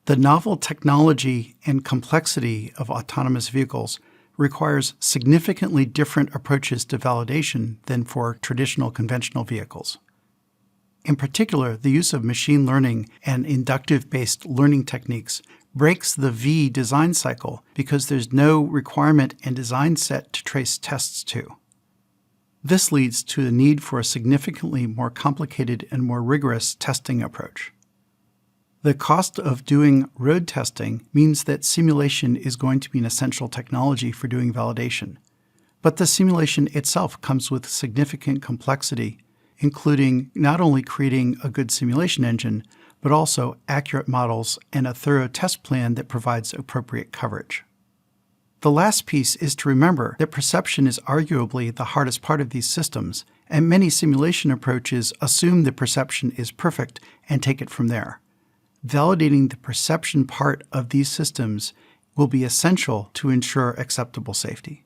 The novel technology and complexity of autonomous vehicles requires significantly different approaches to validation than for traditional conventional vehicles. In particular, the use of machine learning and inductive-based learning techniques breaks the V design cycle because there's no requirement and design set to trace tests to. This leads to the need for a significantly more complicated and more rigorous testing approach. The cost of doing road testing means that simulation is going to be an essential technology for doing validation. But the simulation itself comes with significant complexity, including not only creating a good simulation engine, but also accurate models and a thorough test plan that provides appropriate coverage. The last piece is to remember that perception is arguably the hardest part of these systems, and many simulation approaches assume the perception is perfect and take it from there. Validating the perception part of these systems will be essential to ensure acceptable safety.